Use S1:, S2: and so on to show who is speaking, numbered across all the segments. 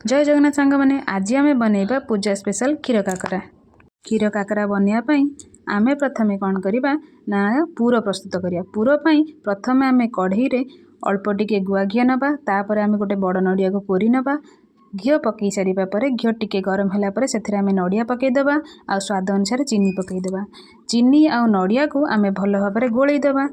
S1: जय जगन्नाथ सांग मैंने आज आम बनइबा पूजा स्पेशल क्षीर काकरा। क्षीर काकरा बनवाई आम प्रथमे कौन करवा ना पूर प्रस्तुत करिया। पूर पाई प्रथमे आम कढ़ई रे अल्प टिके गुआ घी नबा, तापर आम गोटे बड़ नड़िया को कोरी नबा। घी पकई सारा पर घी टिके गरम होला पर सेथिरे आम नड़िया पकईदेवा आ स्वाद अनुसार चीनी पकईदेवा। चीनी आ नड़िया को आम भल भाव गोलईदेवा।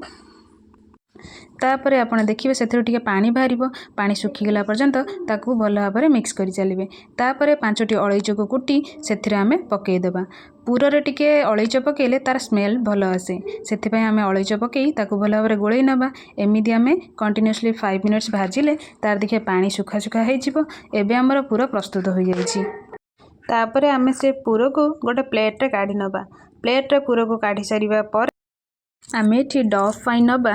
S1: तापर आपण देखिए से पानी बाहर पानी सुखीगला पर्यंत ताकू भल भाव मिक्स कर चलिए। तापर 5टी अलैच को कुटी से आम पकईदेवा। पूरे टिके अलैच पकईले तार स्मेल भल आसे, से आम अलैच पकई ताकू भल भाव गोलई नबा। एमती आम कंटिन्यूअसली 5 मिनिट्स भाजिले तार देखिए पानी सुखा सुखा होबे आमर पूरा प्रस्तुत हो जाइए। तापर आम से पूर को गोटे प्लेट काढ़ी नबा। प्लेट पूर को काढ़ी सारिबा पर आम ये डफ पाई नबा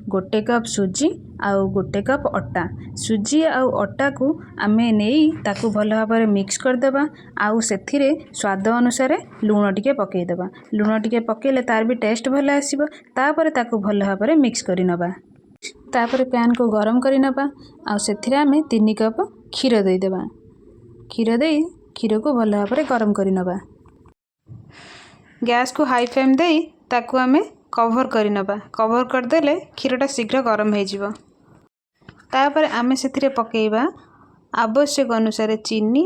S1: गोटे कप सुजी आउ गोटे कप अटा। सुजी आउ अटा को आम नहीं ताकू भल भाव मिक्स करदेबा। आउ सेथिरे स्वाद अनुसार लुण टिके पकईदेबा। लुण टिके पकईले तार भी टेस्ट भल आसीबो। तापर ताकू भल भाव मिक्स करि नबा। तापर पैन को गरम करि नबा आउ सेथिरे आम 3 कप क्षीर देदेबा। क्षीर दे क्षीर को भल भाव गरम करि नबा। गैस को हाई फ्लेम दे ताकू आम कवर कर नबा। कवर करदेले क्षीरटा शीघ्र गरम हो। तापर आम से पकईबा आवश्यक अनुसार चीनी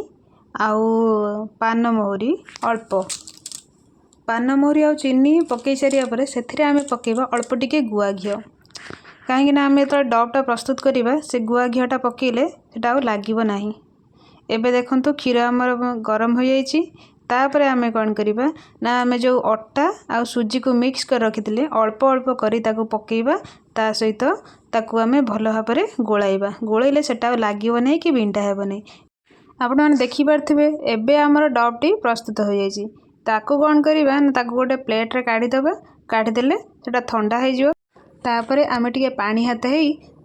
S1: आउ पान मोहरी अल्प। पान मोहरी आउ चीनी पकई सारिया पर से आम पकईबा अल्प टिके गुआ घी। कहीं आम जो डबटा प्रस्तुत करवा से गुआ घीटा पकईले से लगे ना। एबे देखंतु क्षीर आमर गरम हो जाइए। तापर आम कौन करवा ना आम जो अटा आ सुजी को मिक्स कर रखी अल्प अल्प करी ताकू पकईबा। ता सहित ताकू आम भल भाव गोलाइबा। गोलैले सेटा लगे ना कि बिंटा हेब नहीं। आपण मैंने देखिपारे एबे आमर डबटी प्रस्तुत हो जाइए। ताकू कौन करवा ना ताकू गोटे प्लेट रे काढ़ीदेबा। काढ़ीदेले सेटा ठंडा हो। तापर आम टिके पानी हाथ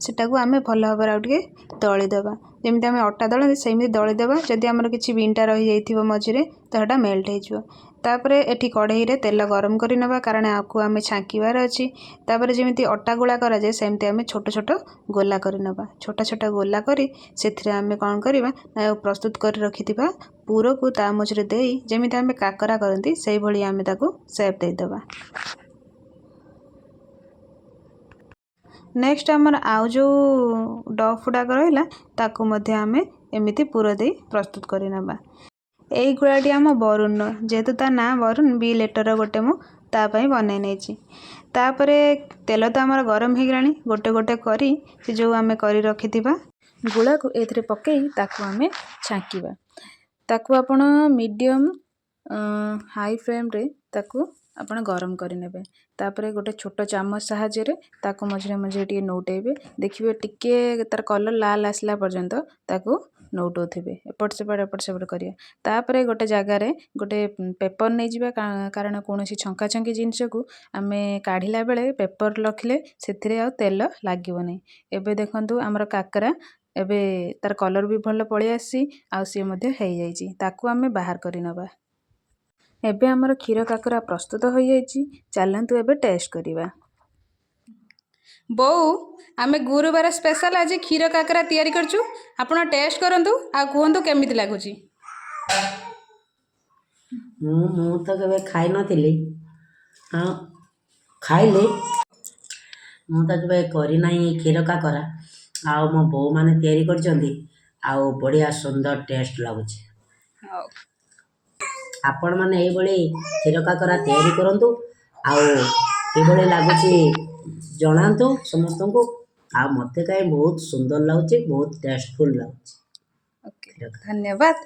S1: सेटाକୁ आम भल भाव आउटे दलीदेवा। जमी आम अटा दलते सेमती दलीदेवा। जदि आमर किसी बिंटा रही जाइए मझे तो सेटा मेल्ट हो। तापर एठी कढ़ई रे तेल गरम कर नबा कारण आपको आम छांकीबार अच्छी। तापर जमी अटा गोला कराए सेमती आम छोट छोट गोला कर नबा। छोटा छोटा गोला करी से आम कौन करवा प्रस्तुत कर रखि पूर को ता मझे दे जमी आम काकरा करती से भली आम ताकू सेप देदेबा। नेक्स्ट आमर आउ जो डफ गुड़ाक रहा ताकू मध्य आम एमती पूर दे प्रस्तुत कर नबा। यही गुड़ाटी आम बरुण जेहेतु ता ना बरुण बी लेटर गोटे मुझे बनई नहीं। तापर तेल तो आमर गरम हो गलानी। गोटे गोटे करी से जो आम कर रखि गुड़ा को ए पकई ताकू आम छांकीबा। ताकू आपण मीडियम हाई फ्लेम रे ताकू आपण गरम करेंगे। तापर गोटे छोट चामच साहाय्य ताकू मझे मझे टे नौटेबे। देखिए टिके तार कलर लाल आसला पर्यंत ताकू नौटोथे एपट सेपट करिया। तापर गोटे जगार गोटे पेपर नहीं जावा कारण कौन छंका छंकी जिनस को आम काढ़ला बेले पेपर रखिले से आ तेल लगे नहीं। एबे देखंतु आमर काकरा एबे तार कलर भी भल पलि आसी आ सी हो जाइए। ताकू आम बाहर कर नबा। एबे आमर क्षीर काकरा प्रस्तुत हो जाइए। चलतु एबे टेस्ट करिबा। बो आमे गुरुवार स्पेशल आज क्षीर काकरा तैयारी करछु। आपण टेस्ट करंतु आ कहंतु केमिति लागुची।
S2: मु तो केबे खाई नथिली। हाँ खाइले मु तो केबे करी नाही क्षीर काकरा। आ मो बो माने तैयारी करचंदी आ बढ़िया सुंदर टेस्ट लागुची। आपण माने एई बळी क्षीर काकरा तैयारी करंतु आ किबळे लागुची जणांतु समस्तंकु। आ मते काई बहुत सुंदर लागुची, बहुत टेस्टफुल लागुची।
S1: ओके धन्यवाद।